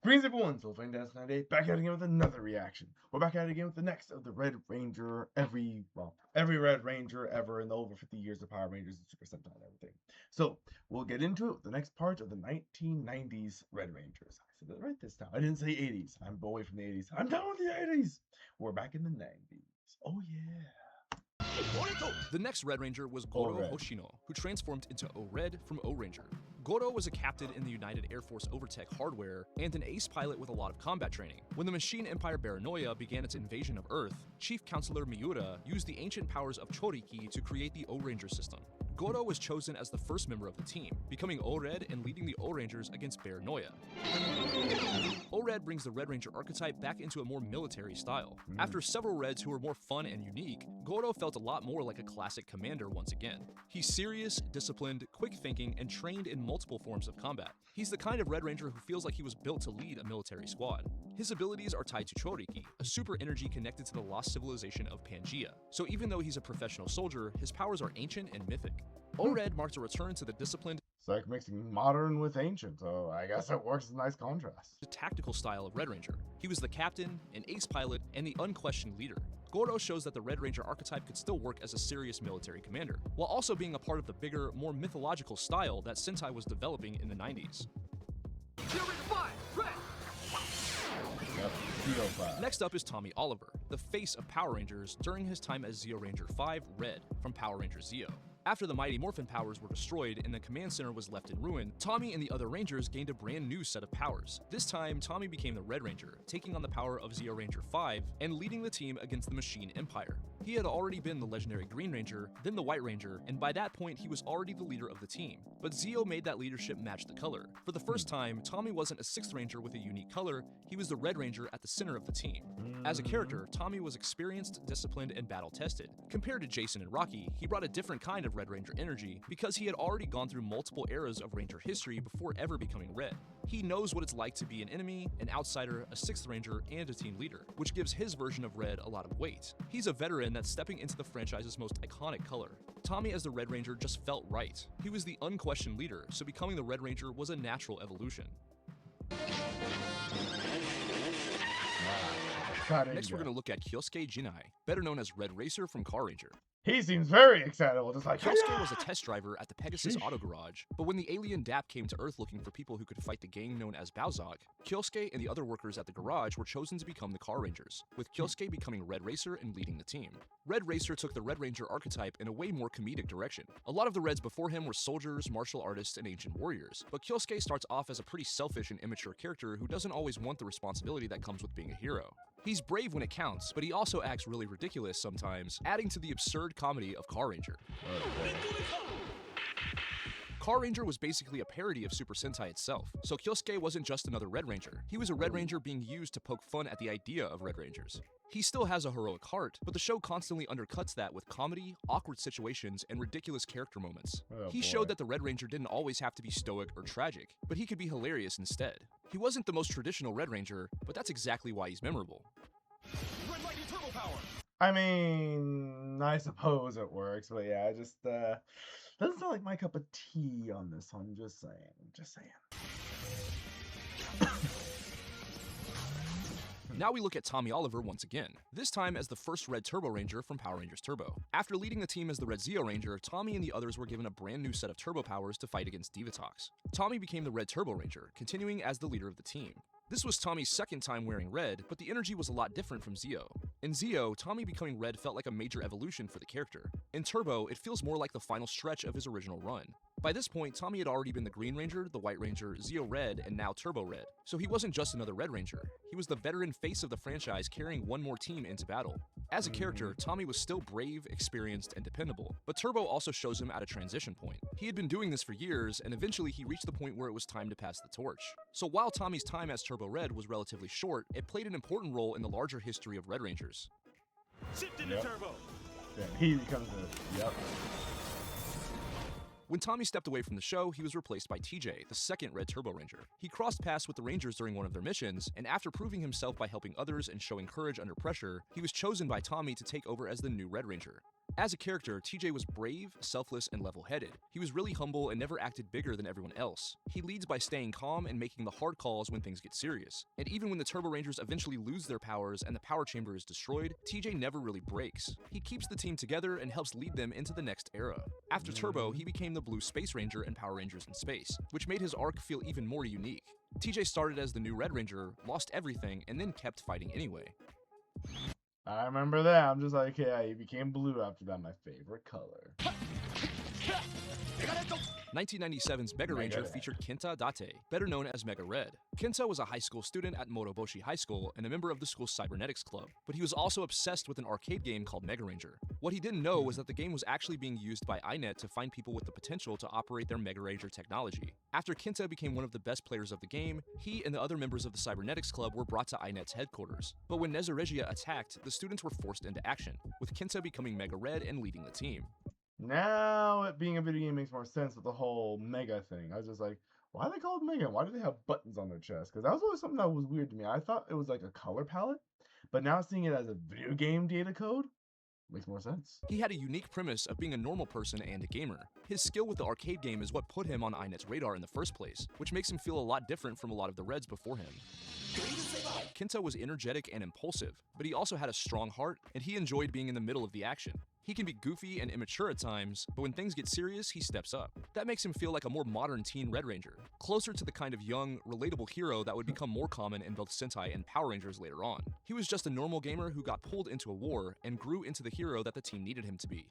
Greens everyone, so Flame Dance 98, back at it again with another reaction. We're back at it again with the next of the Red Ranger, every Red Ranger ever in the over 50 years of Power Rangers and Super Sentai and everything. So, we'll get into it with the next part of the 1990s Red Rangers. I said it right this time. I didn't say 80s. I'm away from the 80s. I'm done with the 80s. We're back in the 90s. Oh yeah. The next Red Ranger was Goro O-Red. Hoshino, who transformed into O-Red from O-Ranger. Goro was a captain in the United Air Force Overtech hardware and an ace pilot with a lot of combat training. When the machine empire Baranoia began its invasion of Earth, Chief Counselor Miura used the ancient powers of Choriki to create the O-Ranger system. Goro was chosen as the first member of the team, becoming O-Red and leading the O-Rangers against Baranoia. O-Red brings the Red Ranger archetype back into a more military style. After several Reds who were more fun and unique, Goro felt a lot more like a classic commander once again. He's serious, disciplined, quick-thinking, and trained in multiple forms of combat. He's the kind of Red Ranger who feels like he was built to lead a military squad. His abilities are tied to Choriki, a super energy connected to the lost civilization of Pangaea. So even though he's a professional soldier, his powers are ancient and mythic. O-Red marks a return to the disciplined, It's like mixing modern with ancient, so I guess it works as a nice contrast. tactical style of Red Ranger. He was the captain, an ace pilot, and the unquestioned leader. Goro shows that the Red Ranger archetype could still work as a serious military commander, while also being a part of the bigger, more mythological style that Sentai was developing in the 90s. Yep, Zeo class. Next up is Tommy Oliver, the face of Power Rangers during his time as Zeo Ranger 5 Red from Power Ranger Zeo. After the Mighty Morphin powers were destroyed and the command center was left in ruin, Tommy and the other Rangers gained a brand new set of powers. This time, Tommy became the Red Ranger, taking on the power of Zeo Ranger 5 and leading the team against the Machine Empire. He had already been the legendary Green Ranger, then the White Ranger, and by that point he was already the leader of the team. But Zeo made that leadership match the color. For the first time, Tommy wasn't a 6th Ranger with a unique color, he was the Red Ranger at the center of the team. As a character, Tommy was experienced, disciplined, and battle-tested. Compared to Jason and Rocky, he brought a different kind of Red Ranger energy because he had already gone through multiple eras of Ranger history before ever becoming Red. He knows what it's like to be an enemy, an outsider, a 6th Ranger, and a team leader, which gives his version of Red a lot of weight. He's a veteran that's stepping into the franchise's most iconic color. Tommy as the Red Ranger just felt right. He was the unquestioned leader, so becoming the Red Ranger was a natural evolution. Next, we're going to look at Kyosuke Jinai, better known as Red Racer from Car Ranger. He seems very excitable, just like Kyosuke was a test driver at the Pegasus Auto Garage, but when the alien DAP came to Earth looking for people who could fight the gang known as Baozog, Kyosuke and the other workers at the garage were chosen to become the Car Rangers, with Kyosuke becoming Red Racer and leading the team. Red Racer took the Red Ranger archetype in a way more comedic direction. A lot of the Reds before him were soldiers, martial artists, and ancient warriors, but Kyosuke starts off as a pretty selfish and immature character who doesn't always want the responsibility that comes with being a hero. He's brave when it counts, but he also acts really ridiculous sometimes, adding to the absurd comedy of Car Ranger. Car Ranger was basically a parody of Super Sentai itself, so Kyosuke wasn't just another Red Ranger. He was a Red Ranger being used to poke fun at the idea of Red Rangers. He still has a heroic heart, but the show constantly undercuts that with comedy, awkward situations, and ridiculous character moments. He showed that the Red Ranger didn't always have to be stoic or tragic, but he could be hilarious instead. He wasn't the most traditional Red Ranger, but that's exactly why he's memorable. I mean, I suppose it works, but yeah, I just, doesn't sound like my cup of tea on this one, just saying, just saying. Now we look at Tommy Oliver once again, this time as the first Red Turbo Ranger from Power Rangers Turbo. After leading the team as the Red Zeo Ranger, Tommy and the others were given a brand new set of turbo powers to fight against Divatox. Tommy became the Red Turbo Ranger, continuing as the leader of the team. This was Tommy's second time wearing red, but the energy was a lot different from Zeo. In Zeo, Tommy becoming red felt like a major evolution for the character. In Turbo, it feels more like the final stretch of his original run. By this point, Tommy had already been the Green Ranger, the White Ranger, Zeo Red, and now Turbo Red. So he wasn't just another Red Ranger. He was the veteran face of the franchise carrying one more team into battle. As a character, Tommy was still brave, experienced, and dependable, but Turbo also shows him at a transition point. He had been doing this for years, and eventually he reached the point where it was time to pass the torch. So while Tommy's time as Turbo Red was relatively short, it played an important role in the larger history of Red Rangers. Shift into turbo. Yeah, he becomes a, yep. When Tommy stepped away from the show, he was replaced by TJ, the second Red Turbo Ranger. He crossed paths with the Rangers during one of their missions, and after proving himself by helping others and showing courage under pressure, he was chosen by Tommy to take over as the new Red Ranger. As a character, TJ was brave, selfless, and level-headed. He was really humble and never acted bigger than everyone else. He leads by staying calm and making the hard calls when things get serious. And even when the Turbo Rangers eventually lose their powers and the power chamber is destroyed, TJ never really breaks. He keeps the team together and helps lead them into the next era. After Turbo, he became the Blue Space Ranger in Power Rangers in Space, which made his arc feel even more unique. TJ started as the new Red Ranger, lost everything, and then kept fighting anyway. I remember that. I'm just like, yeah, he became blue after that. My favorite color. 1997's Mega Ranger featured Kenta Date, better known as Mega Red. Kenta was a high school student at Moroboshi High School and a member of the school's cybernetics club, but he was also obsessed with an arcade game called Mega Ranger. What he didn't know was that the game was actually being used by iNet to find people with the potential to operate their Mega Ranger technology. After Kenta became one of the best players of the game, he and the other members of the cybernetics club were brought to iNet's headquarters. But when Nezaregia attacked, the students were forced into action, with Kenta becoming Mega Red and leading the team. Now, it being a video game makes more sense with the whole Mega thing. I was just like, why are they called Mega? Why do they have buttons on their chest? Because that was always something that was weird to me. I thought it was like a color palette, but now seeing it as a video game data code makes more sense. He had a unique premise of being a normal person and a gamer. His skill with the arcade game is what put him on iNet's radar in the first place, which makes him feel a lot different from a lot of the Reds before him. Kenta was energetic and impulsive, but he also had a strong heart, and he enjoyed being in the middle of the action. He can be goofy and immature at times, but when things get serious, he steps up. That makes him feel like a more modern teen Red Ranger, closer to the kind of young, relatable hero that would become more common in both Sentai and Power Rangers later on. He was just a normal gamer who got pulled into a war and grew into the hero that the team needed him to be.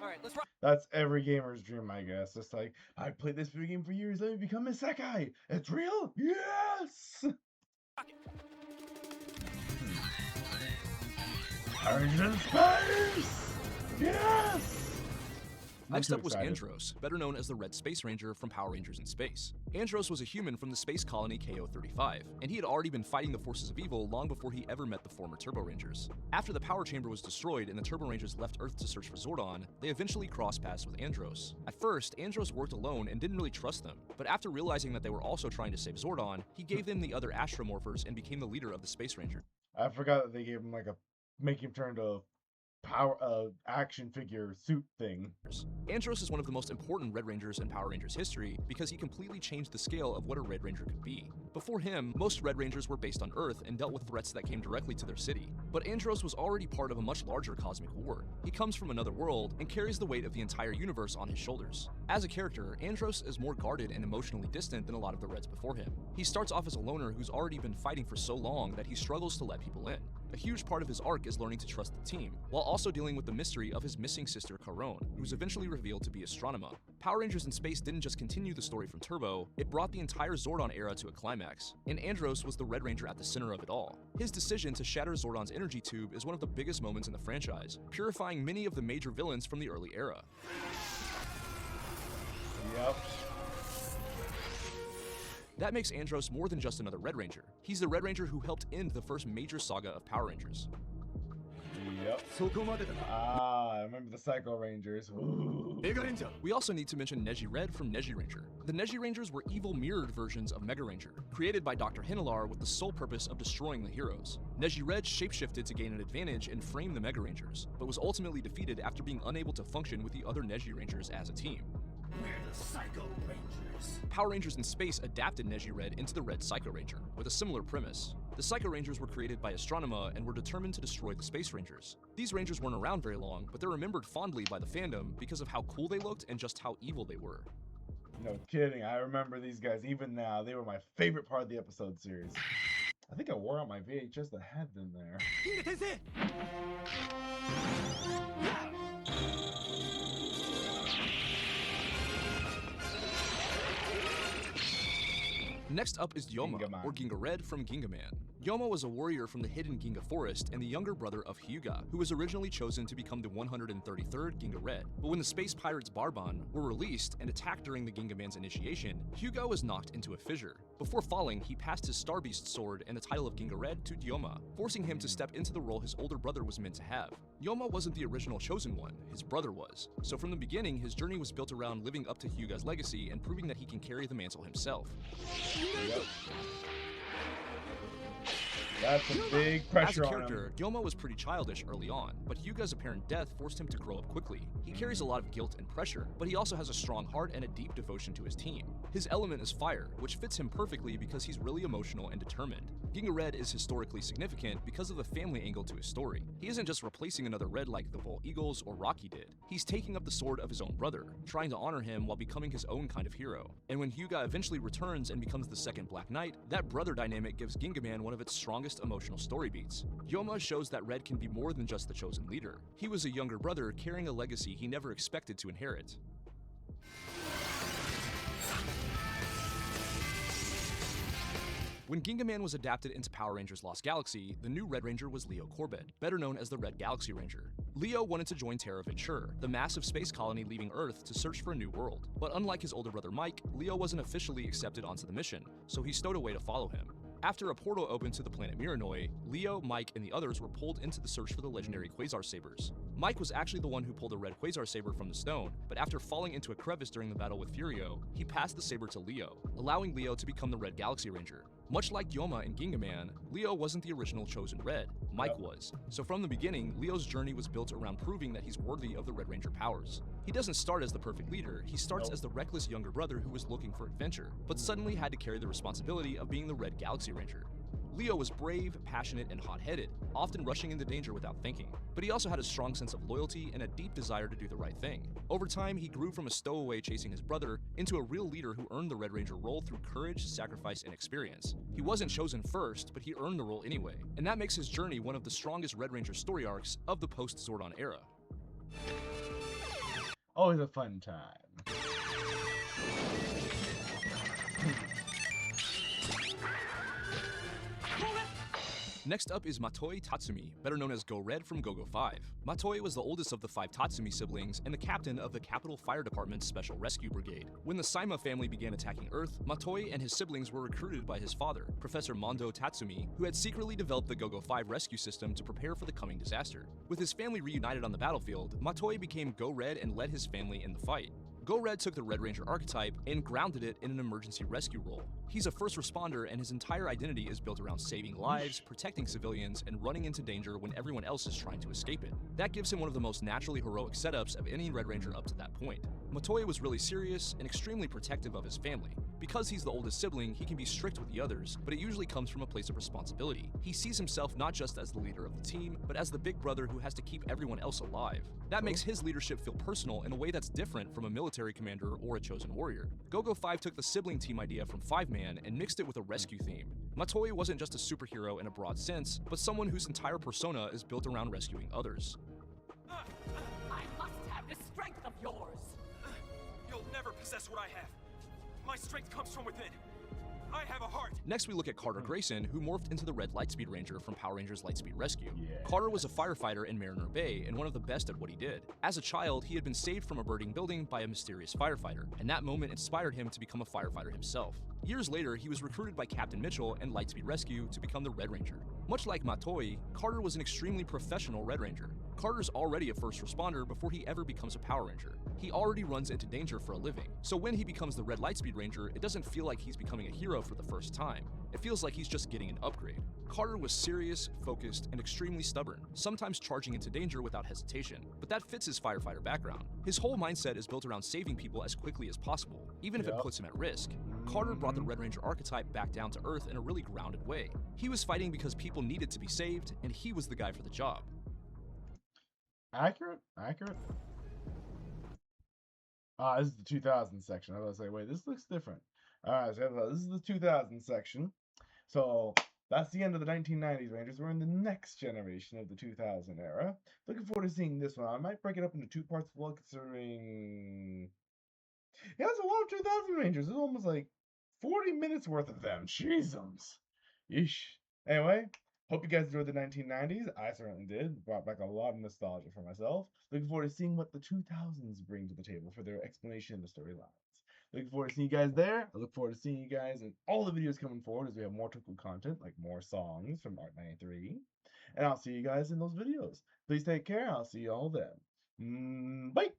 Alright, let's rock. That's every gamer's dream, I guess. It's like, I played this video game for years, let me become a Isekai. It's real? Yes! Power Rangers in space! Yes! Next up was Andros, better known as the Red Space Ranger from Power Rangers in Space. Andros was a human from the space colony KO-35, and he had already been fighting the forces of evil long before he ever met the former Turbo Rangers. After the power chamber was destroyed and the Turbo Rangers left Earth to search for Zordon, they eventually crossed paths with Andros. At first, Andros worked alone and didn't really trust them, but after realizing that they were also trying to save Zordon, he gave them the other Astromorphers and became the leader of the Space Ranger. I forgot that they gave him like a make him turn to power action figure suit thing. Andros is one of the most important Red Rangers in Power Rangers history because he completely changed the scale of what a Red Ranger could be. Before him, most Red Rangers were based on Earth and dealt with threats that came directly to their city. But Andros was already part of a much larger cosmic war. He comes from another world and carries the weight of the entire universe on his shoulders. As a character, Andros is more guarded and emotionally distant than a lot of the Reds before him. He starts off as a loner who's already been fighting for so long that he struggles to let people in. A huge part of his arc is learning to trust the team, while also dealing with the mystery of his missing sister Caron, who's eventually revealed to be Astronema. Power Rangers in Space didn't just continue the story from Turbo, it brought the entire Zordon era to a climax, and Andros was the Red Ranger at the center of it all. His decision to shatter Zordon's energy tube is one of the biggest moments in the franchise, purifying many of the major villains from the early era. Yep. That makes Andros more than just another Red Ranger. He's the Red Ranger who helped end the first major saga of Power Rangers. Yep. I remember the Psycho Rangers. Ooh. We also need to mention Neji Red from Neji Ranger. The Neji Rangers were evil mirrored versions of Mega Ranger, created by Dr. Hinelar with the sole purpose of destroying the heroes. Neji Red shapeshifted to gain an advantage and frame the Mega Rangers, but was ultimately defeated after being unable to function with the other Neji Rangers as a team. We're the Psycho Rangers. Power Rangers in Space adapted Neji Red into the Red Psycho Ranger, with a similar premise. The Psycho Rangers were created by Astronema and were determined to destroy the Space Rangers. These Rangers weren't around very long, but they're remembered fondly by the fandom because of how cool they looked and just how evil they were. No kidding, I remember these guys even now. They were my favorite part of the episode series. I think I wore out my VHS that had them there. Next up is Yoma, Gingaman. or Ginga Red from Gingaman. Yoma was a warrior from the hidden Ginga Forest and the younger brother of Hyuga, who was originally chosen to become the 133rd Ginga Red. But when the space pirates Barban were released and attacked during the Gingaman's initiation, Hyuga was knocked into a fissure. Before falling, he passed his Star Beast sword and the title of Ginga Red to Yoma, forcing him to step into the role his older brother was meant to have. Yoma wasn't the original chosen one, his brother was. So from the beginning, his journey was built around living up to Hyuga's legacy and proving that he can carry the mantle himself. That's a big As a pressure on him. character, Gyoma was pretty childish early on, but Hyuga's apparent death forced him to grow up quickly. He carries a lot of guilt and pressure, but he also has a strong heart and a deep devotion to his team. His element is fire, which fits him perfectly because he's really emotional and determined. Ginga Red is historically significant because of the family angle to his story. He isn't just replacing another Red like the Vol Eagles or Rocky did. He's taking up the sword of his own brother, trying to honor him while becoming his own kind of hero. And when Hyuga eventually returns and becomes the second Black Knight, that brother dynamic gives Ginga Man one of its strongest emotional story beats. Gyoma shows that Red can be more than just the chosen leader. He was a younger brother carrying a legacy he never expected to inherit. When Ginga Man was adapted into Power Rangers Lost Galaxy, the new Red Ranger was Leo Corbett, better known as the Red Galaxy Ranger. Leo wanted to join Terra Ventura, the massive space colony leaving Earth to search for a new world. But unlike his older brother Mike, Leo wasn't officially accepted onto the mission, so he stowed away to follow him. After a portal opened to the planet Miranoi, Leo, Mike, and the others were pulled into the search for the legendary Quasar Sabers. Mike was actually the one who pulled a red Quasar Saber from the stone, but after falling into a crevice during the battle with Furio, he passed the saber to Leo, allowing Leo to become the Red Galaxy Ranger. Much like Gyoma and Ginga Man, Leo wasn't the original chosen Red, Mike was. So from the beginning, Leo's journey was built around proving that he's worthy of the Red Ranger powers. He doesn't start as the perfect leader, he starts as the reckless younger brother who was looking for adventure, but suddenly had to carry the responsibility of being the Red Galaxy Ranger. Leo was brave, passionate, and hot-headed, often rushing into danger without thinking. But he also had a strong sense of loyalty and a deep desire to do the right thing. Over time, he grew from a stowaway chasing his brother into a real leader who earned the Red Ranger role through courage, sacrifice, and experience. He wasn't chosen first, but he earned the role anyway, and that makes his journey one of the strongest Red Ranger story arcs of the post-Zordon era. Always a fun time. Next up is Matoi Tatsumi, better known as Go Red from Go-Go 5. Matoi was the oldest of the 5 Tatsumi siblings and the captain of the Capital Fire Department's Special Rescue Brigade. When the Saima family began attacking Earth, Matoi and his siblings were recruited by his father, Professor Mondo Tatsumi, who had secretly developed the Go-Go 5 rescue system to prepare for the coming disaster. With his family reunited on the battlefield, Matoi became Go Red and led his family in the fight. Go Red took the Red Ranger archetype and grounded it in an emergency rescue role. He's a first responder and his entire identity is built around saving lives, protecting civilians, and running into danger when everyone else is trying to escape it. That gives him one of the most naturally heroic setups of any Red Ranger up to that point. Matoi was really serious and extremely protective of his family. Because he's the oldest sibling, he can be strict with the others, but it usually comes from a place of responsibility. He sees himself not just as the leader of the team, but as the big brother who has to keep everyone else alive. That makes his leadership feel personal in a way that's different from a military commander or a chosen warrior. Go-Go 5 took the sibling team idea from 5-Man and mixed it with a rescue theme. Matoi wasn't just a superhero in a broad sense, but someone whose entire persona is built around rescuing others. I must have the strength of yours. You'll never possess what I have. My strength comes from within. I have a heart. Next, we look at Carter Grayson, who morphed into the Red Lightspeed Ranger from Power Rangers Lightspeed Rescue. Carter was a firefighter in Mariner Bay and one of the best at what he did. As a child, he had been saved from a burning building by a mysterious firefighter, and that moment inspired him to become a firefighter himself. Years later, he was recruited by Captain Mitchell and Lightspeed Rescue to become the Red Ranger. Much like Matoi, Carter was an extremely professional Red Ranger. Carter's already a first responder before he ever becomes a Power Ranger. He already runs into danger for a living, so when he becomes the Red Lightspeed Ranger, it doesn't feel like he's becoming a hero for the first time. It feels like he's just getting an upgrade. Carter was serious, focused, and extremely stubborn, sometimes charging into danger without hesitation, but that fits his firefighter background. His whole mindset is built around saving people as quickly as possible, even if it puts him at risk. Carter brought the Red Ranger archetype back down to earth in a really grounded way. He was fighting because people needed to be saved, and he was the guy for the job. Accurate? This is the 2000 section. I was gonna say, wait, this looks different. Alright, so this is the 2000 section. So that's the end of the 1990s Rangers. We're in the next generation of the 2000 era. Looking forward to seeing this one. I might break it up into 2 parts as well, considering... Yeah, it's a lot of 2000 Rangers. It's almost like 40 minutes worth of them. Jeezums. Yeesh. Anyway, hope you guys enjoyed the 1990s. I certainly did. Brought back a lot of nostalgia for myself. Looking forward to seeing what the 2000s bring to the table for their explanation of the storylines. Looking forward to seeing you guys there. I look forward to seeing you guys in all the videos coming forward as we have more Toku content, like more songs from Art 93. And I'll see you guys in those videos. Please take care. I'll see you all then. Bye.